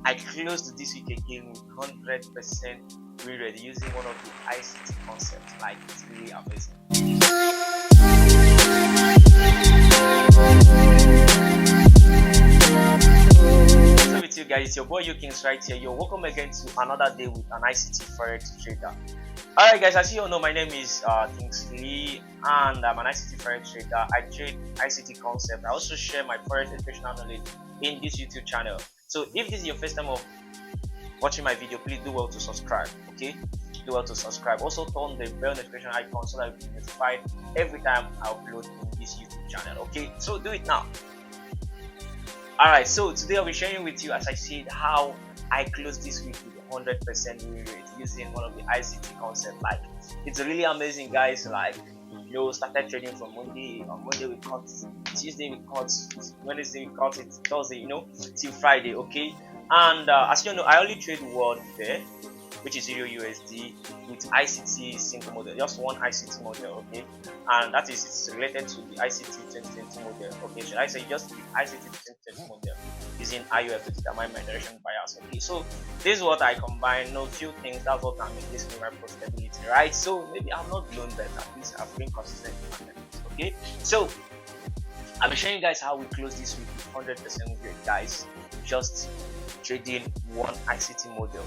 I closed this week again with 100% win rate using one of the ICT concepts. Like, it's really amazing. So with you guys, it's your boy Yukins right here. You're welcome again to another day with an ICT Forex trader. Alright guys, as you all know, my name is Kingsley and I'm an ICT Forex trader. I trade ICT concept. I also share my Forex educational knowledge in this YouTube channel. So if this is your first time of watching my video, please do well to subscribe. Okay, do well to subscribe. Also turn the bell notification icon so that you'll be notified every time I upload in this YouTube channel. Okay, so do it now. Alright, so today I'll be sharing with you, as I said, how I closed this week with 100% win rate using one of the ICT concept. Like, it's really amazing, guys. Like, started trading from Monday. On Monday we cut, Tuesday we cut, Wednesday we cut it, Thursday, till Friday. Okay, and as you know, I only trade one pair, which is EURUSD with ICT single model, just one ICT model. Okay, and that is, it's related to the ICT 2020 model. Okay, should I say just the ICT 2020 model using IUF to determine my direction bias. Okay, so this is what I combine. Few things. That's what I'm increasing my profitability, right? So maybe I'm not blown better. At least I've been consistent in my methods. Okay, so I'll be showing you guys how we close this week with 100% rate, guys. Just trading one ICT model,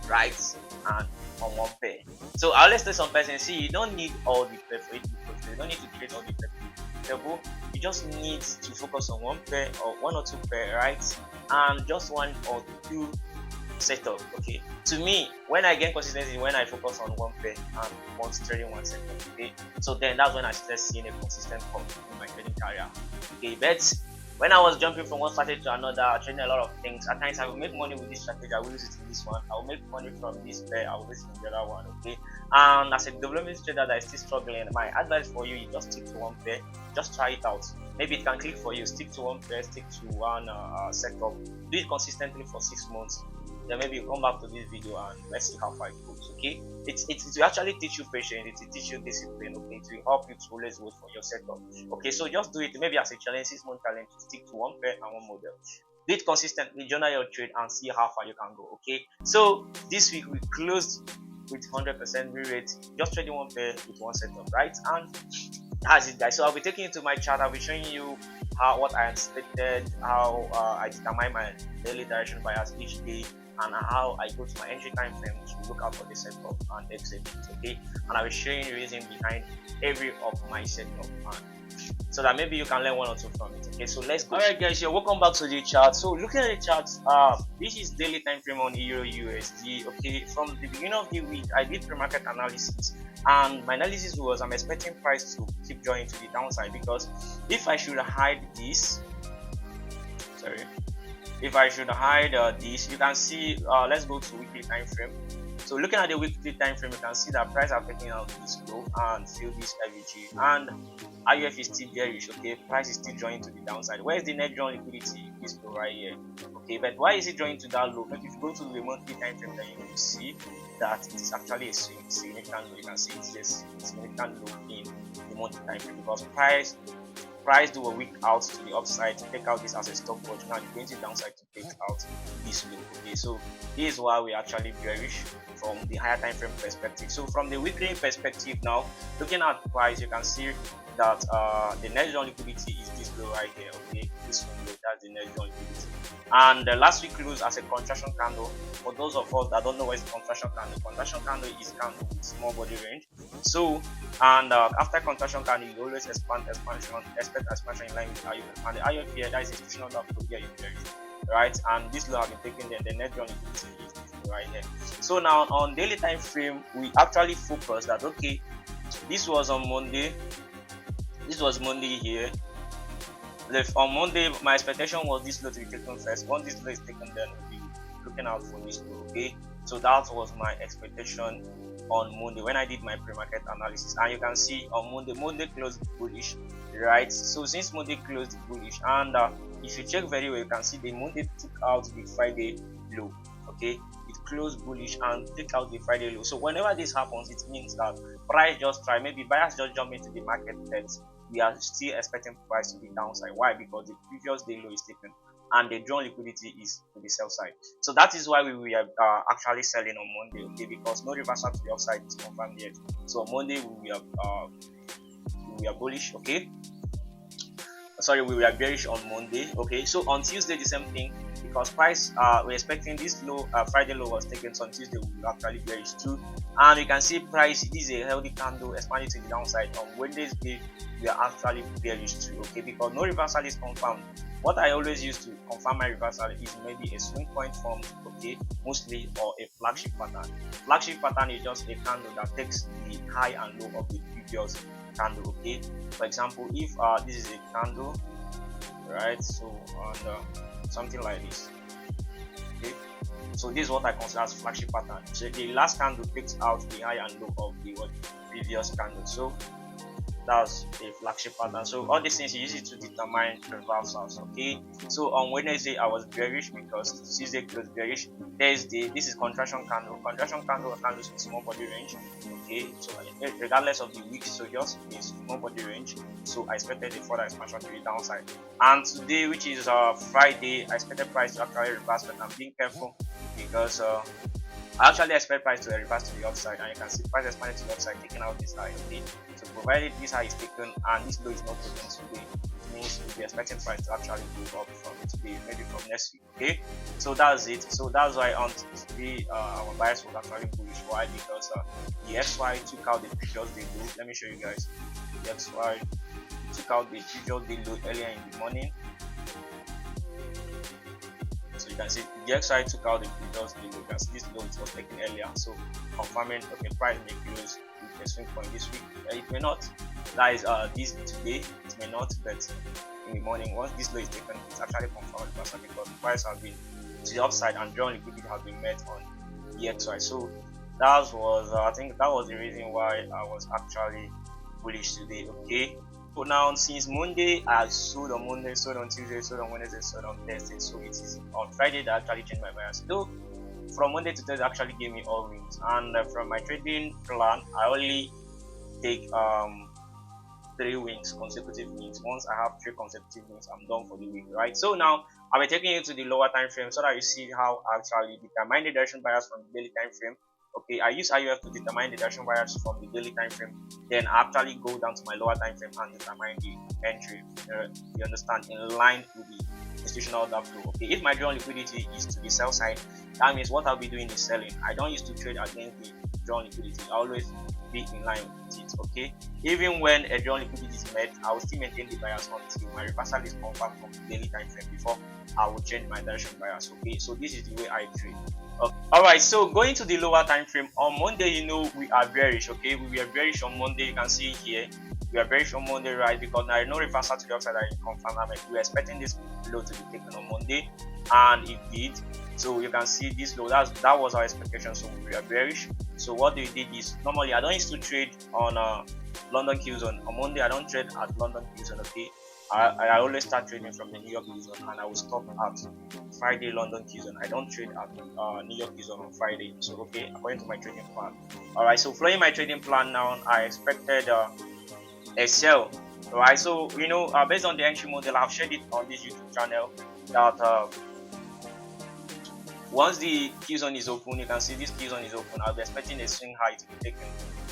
right? And on one pair. So I'll let's take some person. See, you don't need all the pair for it to be profitable. You don't need to trade all the pair to be profitable. You just need to focus on one pair or one or two pair, right? And just one or two setup. Okay, to me, when I gain consistency, when I focus on one pair and one trading one setup. Okay, so then that's when I started seeing a consistent come in my trading career. Okay, but when I was jumping from one strategy to another, trading a lot of things, at times I will make money with this strategy, I will use it in this one, I will make money from this pair, I will use it in the other one. Okay, and as a development trader that is still struggling, my advice for you is just stick to one pair, just try it out. Maybe it can click for you. Stick to one pair, stick to one setup, do it consistently for 6 months. Then maybe you come back to this video and let's see how far it goes. Okay, it will actually teach you patience, it will teach you discipline. Okay, it will help you to always wait for your setup. Okay, so just do it maybe as a challenge, 6-month challenge, to stick to one pair and one model. Do it consistently, journal your trade and see how far you can go. Okay, so this week we closed with 100% win rate, just trading one pair with one setup, right? And that's it, guys. So I'll be taking you to my chart. I'll be showing you what I anticipated, how I determine my daily direction bias each day, and how I go to my entry time frame to look out for the setup and exit. Okay, and I'll be showing you the reason behind every of my setup, so that maybe you can learn one or two from it. Okay, so let's go. Alright guys, welcome back to the chart. So looking at the chart, this is daily time frame on EURUSD. Okay, from the beginning of the week I did pre-market analysis, and my analysis was I'm expecting price to keep joining to the downside, because if I should hide this, if I should hide this, you can see, let's go to weekly time frame. So looking at the weekly time frame, you can see that price are taking out this low and fill this FVG, and IUF is still bearish. Okay, price is still joining to the downside. Where is the net drawn liquidity? This low right here. Okay, but why is it joining to that low? But if you go to the monthly time frame, then you will see that it is actually a significant low. You can see it's just a significant low in the monthly time frame, because price do a week out to the upside to take out this as a stop watch. Now you're going to the downside to take out this low. Okay, so this is why we actually bearish from the higher time frame perspective. So from the weekly perspective now, looking at price, you can see that the net drawn liquidity is this low right here. Okay, this one, that's the net drawn liquidity, and the last week closed as a contraction candle. For those of us that don't know what is contraction candle is candle with small body range. So, and after contraction candle, you always expect expansion in line with IUF, and the IUF here, that is institutional that here is very, right? And this low have been taken, then the net drawn liquidity is right here. So now on daily time frame, we actually focus that, okay, this was on Monday, this was Monday here. On Monday, my expectation was this low to be taken first. Once this low is taken, then we'll be looking out for this low. Okay, so that was my expectation on Monday when I did my pre-market analysis. And you can see on Monday closed bullish, right? So since Monday closed bullish, and if you check very well, you can see the Monday took out the Friday low. Okay, it closed bullish and take out the Friday low. So whenever this happens, it means that price just try, maybe buyers just jump into the market, but we are still expecting price to be downside. Why? Because the previous day low is taken and the drawn liquidity is to the sell side. So that is why we were actually selling on Monday, okay, because no reversal to the upside is confirmed yet. So on Monday we are bullish, okay. Sorry, we were bearish on Monday, okay. So on Tuesday the same thing, because price we're expecting this low, Friday low was taken, so on Tuesday we will actually bearish too. And you can see price, this is a healthy candle expanding to the downside. On Wednesday we are actually bearish too, okay, because no reversal is confirmed. What I always use to confirm my reversal is maybe a swing point form, okay, mostly, or a flagship pattern. Flagship pattern is just a candle that takes the high and low of the previous candle, okay. For example, if this is a candle, right, so on something like this, okay, so this is what I consider as flagship pattern. So the last candle takes out the high and low of the previous candle, so that's a flagship pattern. So all these things you use it to determine reversals, okay. So on Wednesday I was bearish because Tuesday closed bearish. Thursday, this is contraction candle candles in small body range, okay. So regardless of the week, so just a small body range, so I expected a further expansion to the downside. And today, which is Friday, I expected price to actually reverse, but I'm being careful because I actually expect price to reverse to the upside, and you can see price expanded to the upside, taking out this high, okay. So provided this high is taken and this low is not taken today, it means we'll be expecting price to actually go up from today, maybe from next week, okay. So that's it. So that's why on today our bias was actually bullish. Why? Because the XY took out the previous day low. Let me show you guys. The XY took out the previous day low earlier in the morning. So you can see the XY took out the previous day low. This low was taken earlier, so confirming, okay, price may close with a swing point this week. It may not. That is this today. It may not, but in the morning, once this low is taken, it's actually confirmed because the price has been to the upside and drawn liquidity has been met on the XY. So that was I think that was the reason why I was actually bullish today, okay. So now since Monday, I sold on Monday, sold on Tuesday, sold on Wednesday, sold on Thursday. So it is on Friday that I actually changed my bias. Though from Monday to Thursday actually gave me all wins, and from my trading plan I only take 3 wins, consecutive wins. Once I have 3 consecutive wins, I'm done for the week, right? So now I'll be taking you to the lower time frame so that you see how I actually determine the direction bias from the daily time frame. Okay, I use IUF to determine the direction bias from the daily time frame. Then I actually go down to my lower time frame and determine the entry. You understand, in line with the institutional order flow. Okay, if my drawn liquidity is to the sell side, that means what I'll be doing is selling. I don't used to trade against the drawn liquidity. I always be in line with it, okay. Even when a drawn liquidity is met, I will still maintain the bias until my reversal is confirmed from the daily time frame before I will change my direction bias, okay. So this is the way I trade. Okay. Alright, so going to the lower time frame, on Monday, you know, we are bearish, okay. We were bearish on Monday. You can see here we are bearish on Monday, right, because there is no reversal to the upside. I confirm that we were expecting this low to be taken on Monday, and it did. So you can see this low, that was our expectation, so we are bearish. So what we did is, normally I don't used to trade on London Q zone. On Monday I don't trade at London Q zone, okay. I always start trading from the New York Q zone, and I will stop at Friday London Q zone. I don't trade at New York Q zone on Friday. So okay, according to my trading plan. Alright, so following my trading plan now, I expected a sell. Alright, so you know, based on the entry model, I've shared it on this YouTube channel that once the Q zone is open, you can see this Q zone is open. I'll be expecting a swing high to be taken,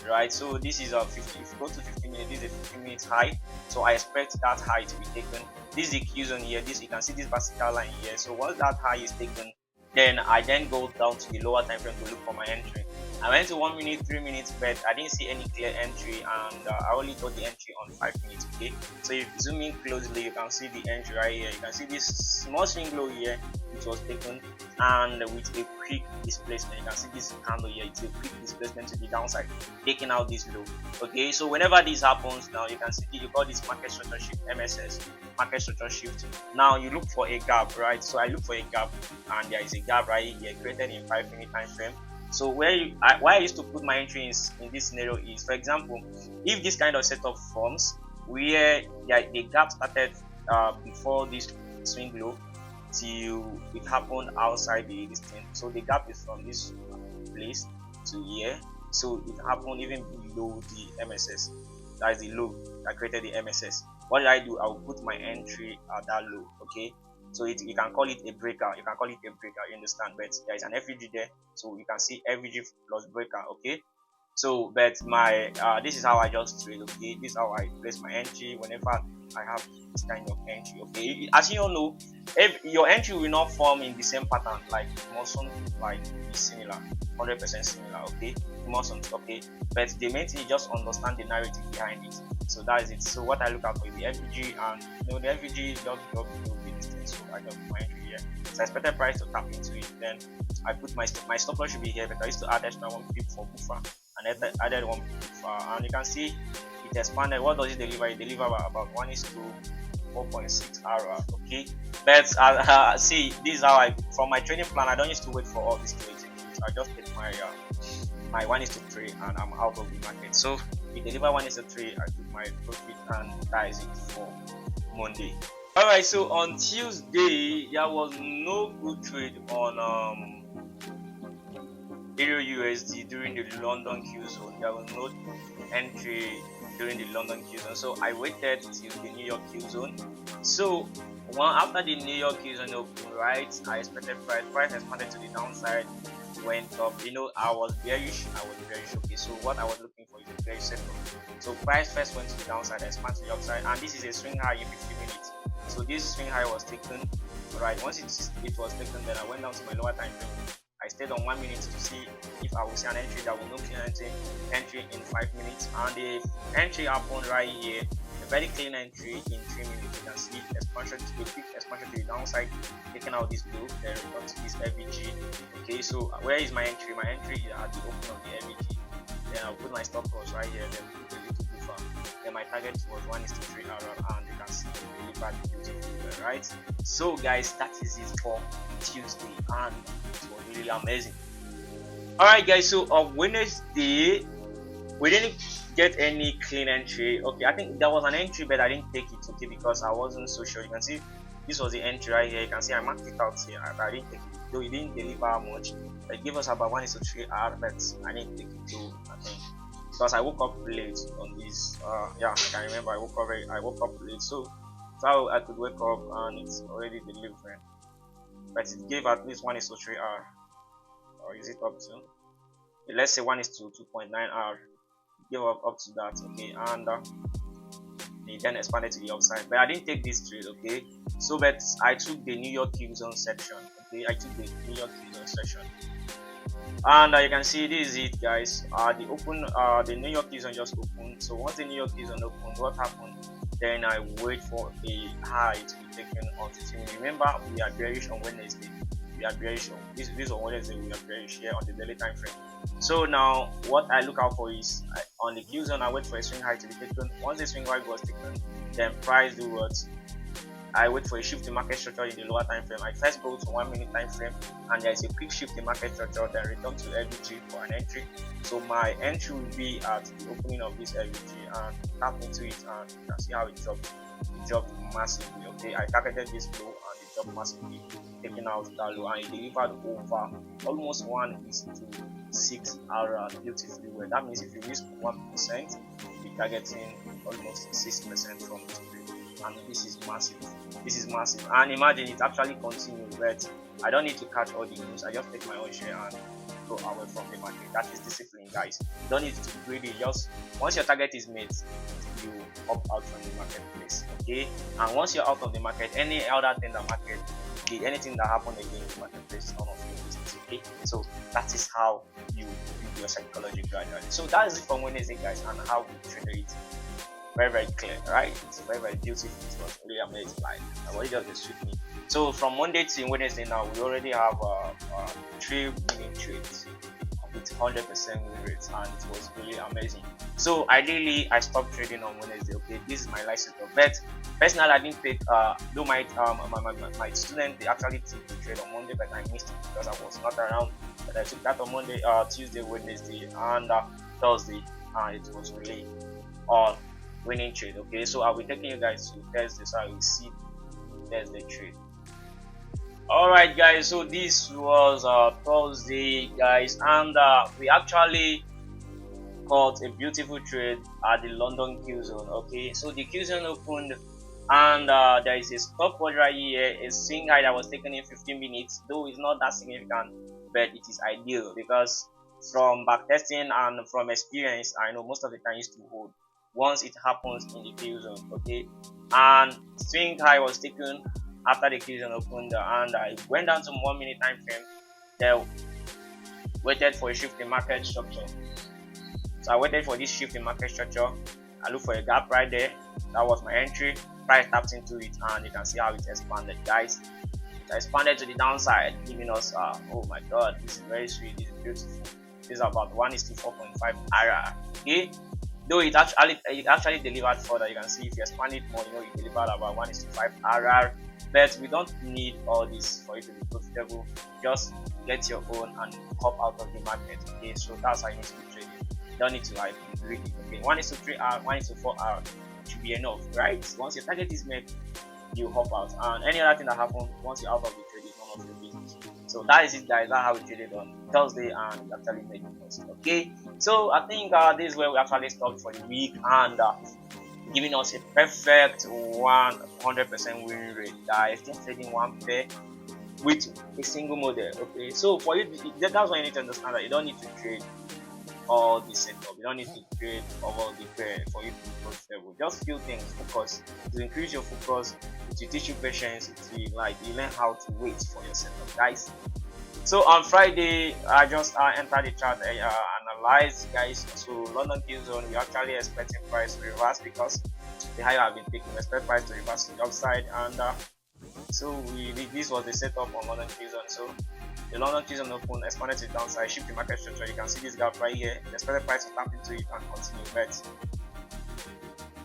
right? So this is 50. If you go to 50 minutes, this is a 50 minutes high. So I expect that high to be taken. This is the Q zone here. This, you can see this vertical line here. So once that high is taken, then I then go down to the lower time frame to look for my entry. I went to 1 minute, 3 minutes, but I didn't see any clear entry, and I only got the entry on 5 minutes. Okay, so if you zoom in closely, you can see the entry right here. You can see this small swing low here, which was taken, and with a quick displacement. You can see this candle here. It's a quick displacement to the downside, taking out this low. Okay, so whenever this happens, now you can see you call this market structure shift, MSS, market structure shift. Now you look for a gap, right? So I look for a gap, and there is a gap right here created in 5 minute time frame. So why I used to put my entry in this scenario is, for example, if this kind of setup forms where the gap started before this swing low till it happened outside this thing. So the gap is from this place to here. So it happened even below the MSS. That is the low that created the MSS. What did I do? I will put my entry at that low. Okay. So you can call it a breaker. You can call it a breaker. You understand? But there is an FVG there, so you can see FVG plus breaker. Okay. So, but my this is how I just trade. Okay, this is how I place my entry whenever I have this kind of entry. Okay, as you all know, if your entry will not form in the same pattern, like it mustn't like be similar, 100% similar. Okay, it mustn't. Okay, but the main thing is just understand the narrative behind it. So that is it. So what I look out for is the FVG, and the FVG just drop below this thing. So I just put my entry here. So I expected price to tap into it. Then I put my stop loss should be here, but I used to add extra 1 pip for buffer, and added 1 buffer, and you can see it expanded. What does it deliver? It delivers about 1:4.6 hour. Okay, but see, this is how I from my trading plan. I don't used to wait for all this to execute. I just take my 1:3 and I'm out of the market. So it deliver 1:3. I took my profit, and that is it for Monday. Alright, so on Tuesday there was no good trade on EURUSD during the London Q zone. There was no entry during the London Q zone, so I waited till the New York Q zone. So after the New York Q zone opened, right, I expected price expanded to the downside, went up. I was bearish. Okay, so what I was looking for is a bearish setup. So price first went to the downside, expanded to the upside, and this is a swing high in 50 minutes. So this swing high was taken, right? Once it was taken, then I went down to my lower time frame. I stayed on 1 minute to see if I will see an entry. That will no clean entry in 5 minutes, and the entry happened right here. A very clean entry in 3 minutes. You can see expansion to the quick expansion to the downside, taking out this low, then return to this FVG. Okay, so where is my entry? My entry is at the open of the FVG. Then I'll put my stop loss right here. Then put a little buffer. Then my target was 1:3 hour, and you can see it delivered beautifully, right? So guys, that is it for Tuesday, and it was really amazing. Alright guys, so on Wednesday we didn't get any clean entry. Okay, I think there was an entry, but I didn't take it. Okay, because I wasn't so sure. You can see this was the entry right here. You can see I marked it out here. I didn't take it, though it didn't deliver much. It gave us about 1:3 hour, but I didn't take it too. I think because I woke up late on this. Yeah, I can remember I woke up late, so I could wake up and it's already delivering. But it gave at least 1:3 hour, or is it up to? Let's say 1:2.9 hour. Give up to that. Okay, and it then expanded to the upside. But I didn't take this trade. Okay, so but I took the New York Q zone section. Okay, I took the New York Q zone section. And you can see this is it, guys. The New York Q zone just opened. So once the New York Q zone opened, what happened? Then I wait for a high to be taken on 15 minutes. Remember, we are bearish on Wednesday. We are bearish on this on Wednesday. We are bearish here on the daily time frame. So now, what I look out for is on the Q zone. I wait for a swing high to be taken. Once the swing high was taken, then price do what? I wait for a shift in market structure in the lower time frame. I first go to 1 minute time frame, and there is a quick shift in market structure, then return to FVG for an entry. So my entry will be at the opening of this FVG, and tap into it, and you can see how it dropped. It dropped massively. Okay, I targeted this low, and it dropped massively, taking out that low, and it delivered over almost 1:6 hour beautifully well. That means if you risk 1%, you're targeting almost 6% from this trade. And this is massive, and imagine it actually continues, but I don't need to catch all the news. I just take my own share and go away from the market. That is discipline, guys. You don't need to be greedy. Just once your target is made, you opt out from the marketplace. Okay, and once you're out of the market, any other thing that market did, anything that happened again in the marketplace is none of your business. Okay, so that is how you build your psychology gradually. So that is it for Wednesday, guys, and how we trade it. Very clear, right? It's very beautiful. It was really amazing. Like my body just suit me. So from Monday to Wednesday now, we already have 3 winning trades with 100% win rates, and it was really amazing. So ideally, I stopped trading on Wednesday. Okay, this is my life setup. But personally, I didn't take. Though my student, they actually took the trade on Monday, but I missed it because I was not around. But I took that on Monday, Tuesday, Wednesday, and Thursday, and it was really all winning trade. Okay, so I'll be taking you guys to Thursday, so I will see Thursday trade. Alright guys, so this was Thursday, guys, and we actually caught a beautiful trade at the London Q zone. Okay, so the Q zone opened And there is a stopwatch right here, a swing high that was taken in 15 minutes, though it's not that significant, but it is ideal because from backtesting and from experience, I know most of the time used to hold once it happens in the kill zone. Okay, and swing high was taken after the kill zone opened, and it went down to 1 minute time frame. They waited for a shift in market structure. So I waited for this shift in market structure. I looked for a gap right there. That was my entry. Price tapped into it, and you can see how it expanded, guys. It expanded to the downside, giving us oh my god, this is very sweet, this is beautiful. This is about 1:4.5 RR. Okay, though it actually delivered further. You can see if you expand it more, you delivered about 1:5 RR. But we don't need all this for it to be profitable. Just get your own and hop out of the market. Okay, so that's how you need to be trading. You don't need to like read it. Okay, 1:3 R, 1:4 R should be enough, right? Once your target is met, you hop out, and any other thing that happens once you're out of the trade is none of your business. So that is it, guys. That's how we traded on Thursday, and actually made it first. Okay, so I think this is where we actually stopped for the week, and giving us a perfect 100% win rate, guys. Just trading one pair with a single model. Okay, so for you, that's why you need to understand that you don't need to trade all the setup. You don't need to trade all the pair for you to be profitable. Just few things. Focus. To increase your focus, to teach you patience, to you learn how to wait for your setup, guys. So on Friday, I just entered the chart, analyze, guys. So London kill zone, we actually expecting price to reverse because the higher have been taken. We expect price to reverse to the upside, and so this was the setup on London kill zone. So the London kill zone open, expanded to the downside, shift the market structure. You can see this gap right here. The expected price to tap into it and continue, but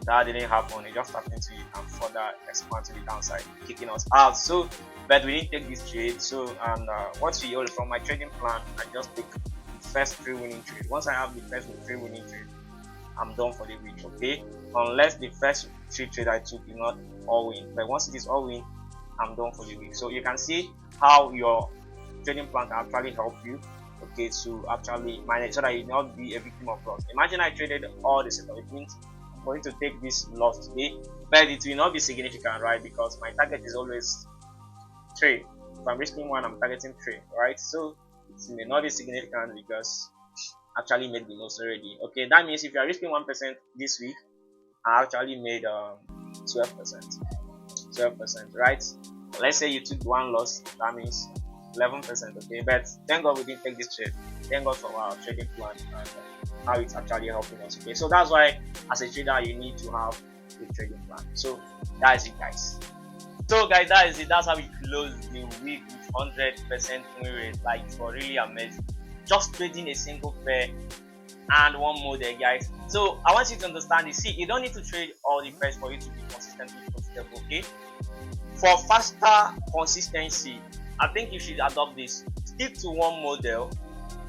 that didn't happen. It just tapped into it and further expand to the downside, kicking us out. So but we didn't take this trade. So and what we hold from my trading plan, I just take the first 3 winning trade. Once I have the first 3 winning trade, I'm done for the week. Okay, unless the first 3 trade I took is not all win, but once it is all win, I'm done for the week. So you can see how your trading plan can actually help you, okay, to actually manage so that you not be a victim of loss. Imagine I traded all the setup. It means for you to take this loss today, but it will not be significant, right? Because my target is always 3. If I'm risking 1, I'm targeting 3, right? So it may not be significant because I actually made the loss already. Okay, that means if you are risking 1% this week, I actually made 12%, right? Let's say you took 1 loss, that means 11%. Okay, but thank God we didn't take this trade. Thank God for our trading plan and how it's actually helping us. Okay, so that's why as a trader you need to have a trading plan. So that is it, guys. So guys, that is it. That's how we close the week with 100% win rate. Like, it's really amazing. Just trading a single pair and one model, guys. So I want you to understand this. See, you don't need to trade all the pairs for you to be consistently profitable. Okay, for faster consistency, I think you should adopt this. Stick to one model,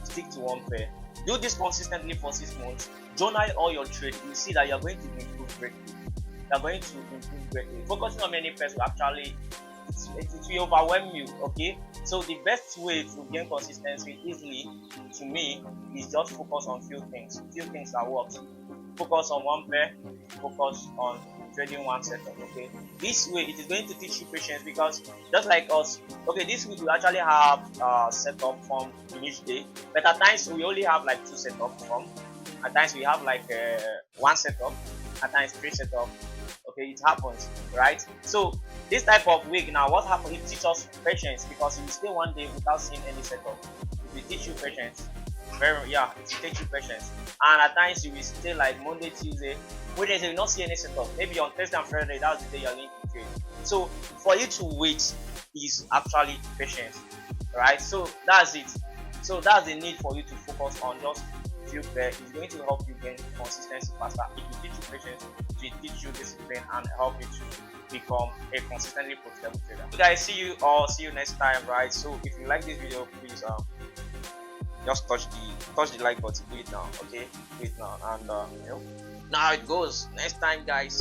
stick to one pair. Do this consistently for 6 months. Journal all your trade. You see that you're going to improve greatly. You're going to improve greatly. Focusing on many pairs will actually it will overwhelm you. Okay, so the best way to gain consistency easily, to me, is just focus on few things that works. Focus on one pair, focus on trading one setup. Okay, this way it is going to teach you patience, because just like us, okay, this week we actually have setup from in each day, but at times we only have like 2 setup from, at times we have like 1 setup, at times 3 setup. Okay, it happens, right? So this type of week now, what happens, it teaches us patience, because if you stay one day without seeing any setup, it will teach you patience. It will teach you patience. And at times you will stay like Monday, Tuesday, Wednesday, you will not see any setup. Maybe on Thursday and Friday, that's the day you're going to trade. So for you to wait is actually patience, right? So that's it. So that's the need for you to focus on just few pairs. It's going to help you gain consistency faster. It will teach you patience, it will teach you discipline, and help you to become a consistently profitable trader. So guys, see you next time, right? So if you like this video, please just touch the like button. Do it now, okay? Do it now, and now it goes. Next time, guys.